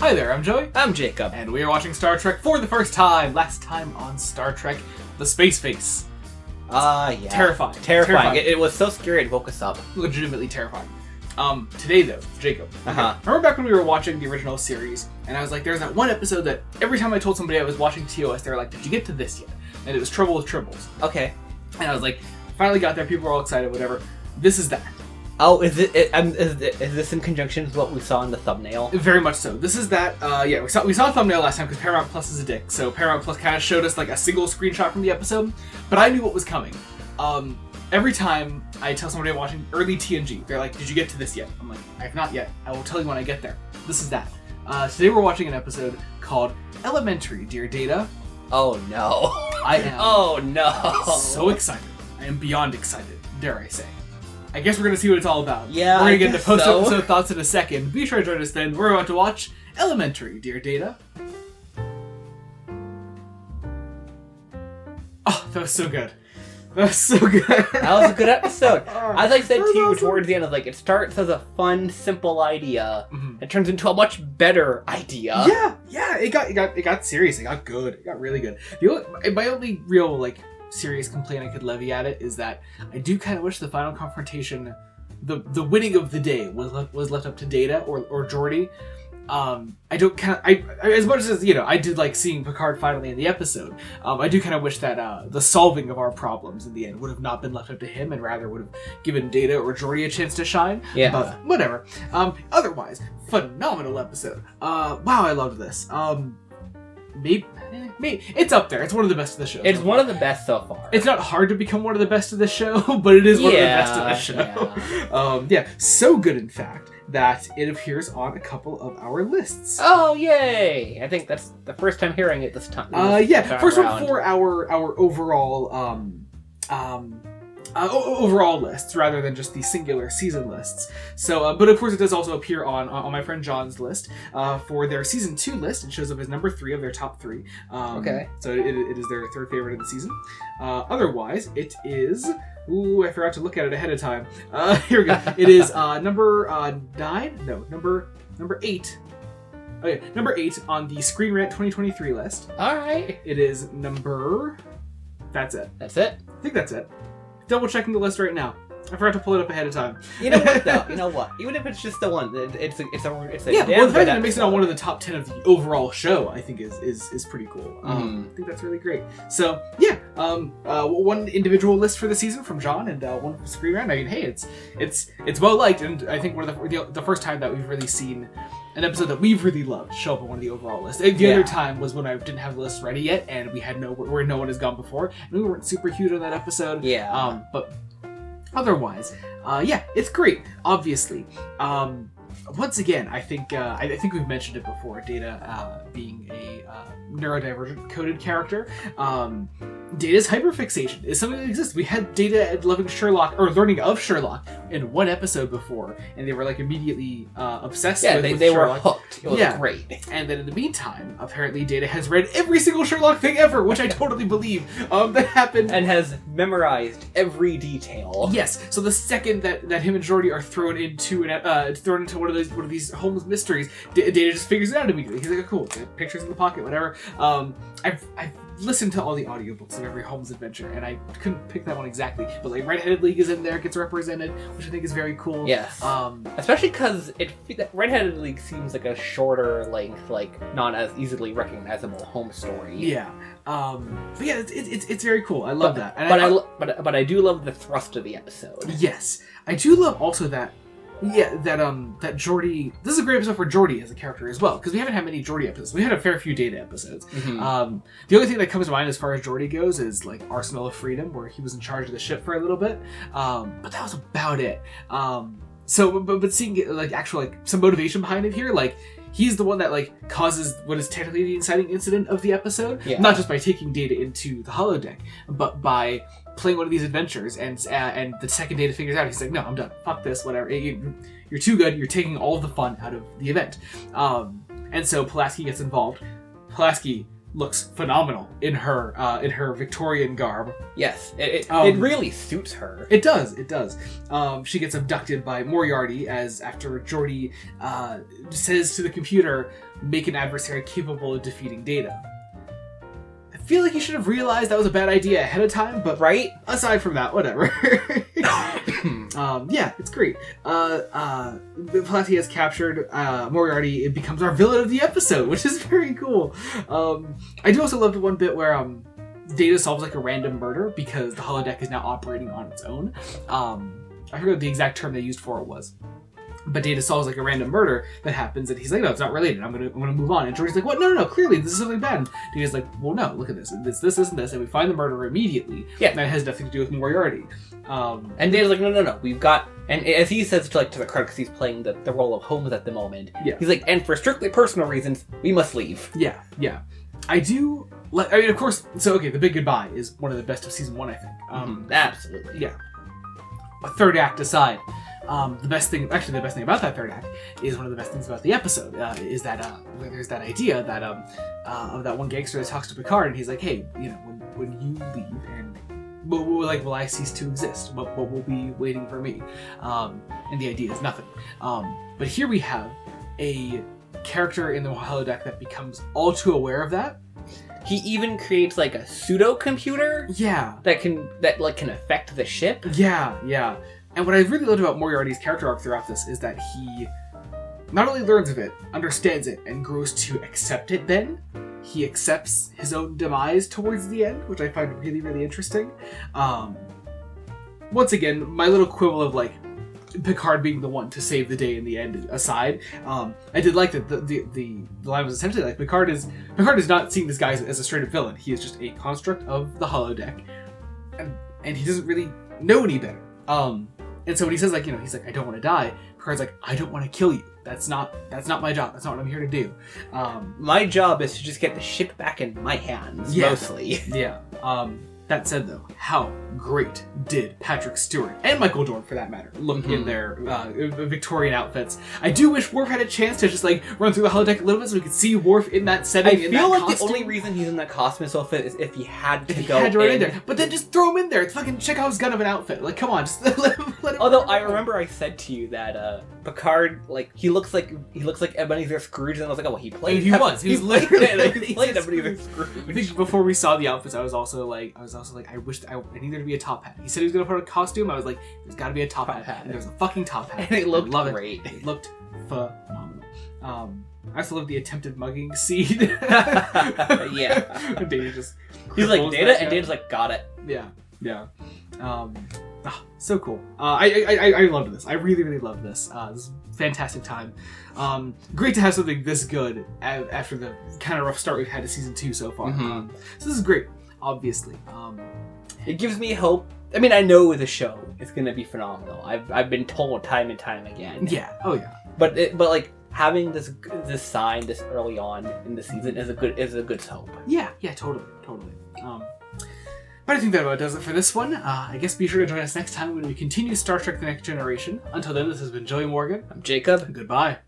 Hi there, I'm Joey. I'm Jacob. And we are watching Star Trek for the first time. Last time on Star Trek, The Space Face. Yeah. Terrifying. It was so scary it woke us up. Legitimately terrifying. Today though, Jacob. Uh-huh. Remember back when we were watching the original series, and I was like, there's that one episode that every time I told somebody I was watching TOS, they were like, did you get to this yet? And it was Trouble with Tribbles. Okay. And I was like, finally got there, people were all excited, whatever. This is that. Oh, is this in conjunction with what we saw in the thumbnail? Very much so. This is that, yeah, we saw a thumbnail last time because Paramount Plus is a dick, so Paramount Plus kind of showed us like a single screenshot from the episode, but I knew what was coming. Every time I tell somebody I'm watching early TNG, they're like, did you get to this yet? I'm like, I have not yet. I will tell you when I get there. This is that. Today we're watching an episode called Elementary, Dear Data. Oh no. I am Oh no. so excited. I am beyond excited, dare I say. I guess we're going to see what it's all about. Yeah, we're going to get the post-episode so. thoughts in a second. Be sure to join us then. We're about to watch Elementary, Dear Data. Oh, that was so good. That was so good. That was a good episode. As I said to you awesome. towards the end, it starts as a fun, simple idea. Mm-hmm. It turns into a much better idea. Yeah. It got serious. It got good. It got really good. My only real serious complaint I could levy at it is that I do kind of wish the final confrontation, the winning of the day, was left up to Data or Geordi. I don't as much as I did like seeing Picard finally in the episode. I do kind of wish that the solving of our problems in the end would have not been left up to him, and rather would have given Data or Geordi a chance to shine. Yeah. But whatever. Otherwise, phenomenal episode. Wow, I loved this. Maybe it's up there. It's one of the best of the show. It's one of the best so far. It's not hard to become one of the best of the show, but it is one of the best of the show. Yeah. So good, in fact, that it appears on a couple of our lists. Oh, yay! I think that's the first time hearing it this time. First one for our overall overall lists rather than just the singular season lists. So, but of course it does also appear on my friend John's list for their season 2 list. It shows up as number 3 of their top 3. Okay. So it is their third favorite of the season. Otherwise, it is. Ooh, I forgot to look at it ahead of time. Here we go. It is number 9. No, number 8. Okay, number 8 on the Screen Rant 2023 list. All right. It is number. That's it. That's it. I think that's it. Double checking the list right now. I forgot to pull it up ahead of time. You know what, though? You know what? Even if it's just the one, it's a yeah. Well, the fact that it makes it on one of the top 10 of the overall show, I think is pretty cool. I think that's really great. So yeah, one individual list for the season from John, and one from Screen Rant. I mean, hey, it's well liked, and I think one of the first time that we've really seen an episode that we've really loved show up on one of the overall lists. The other time was when I didn't have the list ready yet, and we had where no one has gone before, and we weren't super huge on that episode. Yeah. But otherwise, it's great. Obviously, once again, I think we've mentioned it before. Data being a neurodivergent coded character. Data's hyperfixation is something that exists. We had Data loving Sherlock or learning of Sherlock in one episode before, and they were obediently obsessed with they Sherlock. were hooked. It was great. And then in the meantime, apparently Data has read every single Sherlock thing ever, which I totally believe that happened. And has memorized every detail. Yes. So the second that him and Geordi are thrown into one of these Holmes mysteries, Data just figures it out immediately. He's like, oh, cool, pictures in the pocket, whatever. I've listened to all the audiobooks of every Holmes adventure, and I couldn't pick that one exactly. But Red-Headed League is in there, gets represented, which I think is very cool. Yes. Especially because Red-Headed League seems like a shorter length, not as easily recognizable Holmes story. Yeah. But yeah, it's very cool. I love that. And but I do love the thrust of the episode. Yes, I do love also that. Yeah, that Geordi. This is a great episode for Geordi as a character as well, because we haven't had many Geordi episodes. We had a fair few Data episods. Mm-hmm. The only thing that comes to mind as far as Geordi goes is Arsenal of Freedom, where he was in charge of the ship for a little bit. But that was about it. So, but seeing actual some motivation behind it here, he's the one that causes what is technically the inciting incident of the episode. Yeah. Not just by taking Data into the holodeck, but by playing one of these adventures, and the second Data figures out, he's like, no, I'm done. Fuck this, whatever. You're too good. You're taking all of the fun out of the event. And so Pulaski gets involved. Pulaski looks phenomenal in her Victorian garb. Yes, it really suits her. It does. She gets abducted by Moriarty after Geordi says to the computer, make an adversary capable of defeating Data. I feel like he should have realized that was a bad idea ahead of time, but right? Aside from that, whatever. Yeah, it's great. Platy has captured Moriarty. It becomes our villain of the episode, which is very cool. I do also love the one bit where Data solves like a random murder because the holodeck is now operating on its own. I forget what the exact term they used for it was. But Data solves like a random murder that happens, and he's like, "No, it's not related. I'm gonna move on." And George's like, "What? No! Clearly, this is something bad." And Data's like, "Well, no. Look at this. It's this, and this." And we find the murderer immediately. Yeah, and that has nothing to do with Moriarty. And Data's like, "No. We've got." And as he says to the crowd, because he's playing the role of Holmes at the moment. Yeah. He's like, "And for strictly personal reasons, we must leave." Yeah. I do. I mean, of course. So okay, the big goodbye is one of the best of season 1, I think. Absolutely. Yeah. A third act aside. The best thing about that third act is one of the best things about the episode is that there's that idea that of that one gangster that talks to Picard and he's like, hey, when you leave and will I cease to exist? What will be waiting for me? And the idea is nothing. But here we have a character in the holodeck that becomes all too aware of that. He even creates like a pseudo computer. Yeah. That can affect the ship. Yeah. And what I really loved about Moriarty's character arc throughout this is that he not only learns of it, understands it, and grows to accept it then. He accepts his own demise towards the end, which I find really, really interesting. Once again, my little quibble of like Picard being the one to save the day in the end aside, I did like that the line was essentially like Picard is not seeing this guy as a straight up villain. He is just a construct of the holodeck, and he doesn't really know any better. And so when he says he's like, I don't want to die, Picard's like, I don't want to kill you. That's not my job. That's not what I'm here to do. My job is to just get the ship back in my hands, mostly. Yeah. That said, though, how great did Patrick Stewart, and Michael Dorn for that matter, look in their Victorian outfits. I do wish Worf had a chance to just run through the holodeck a little bit so we could see Worf in that setting. I feel like the only reason he's in that costume outfit is if he had to go in there. But then just throw him in there. It's fucking Chekhov's gun of an outfit. Like, come on, just let him Although I remember I said to you that Picard, he looks like Ebenezer Scrooge, and I was like, oh, well, he played. He was literally he played Ebenezer Scrooge. I think before we saw the outfits, I was also like, I wish I need there to be a top hat. He said he was gonna put a costume. I was like, there's got to be a top hat. And there's a fucking top hat. And it looked great. It looked phenomenal. I also love the attempted mugging scene. Yeah. Data just he's like Data, and Data's like, got it. Yeah. So cool. I loved this. I really, really loved this. This is a fantastic time. Great to have something this good after the kind of rough start we've had to season 2 so far. So this is great, obviously. It gives me hope. I mean, I know the show is going to be phenomenal. I've been told time and time again. Yeah. Oh yeah. But having this sign this early on in the season is a good hope. Yeah. Totally. But I think that about does it for this one. I guess be sure to join us next time when we continue Star Trek: The Next Generation. Until then, this has been Joey Morgan. I'm Jacob. Goodbye.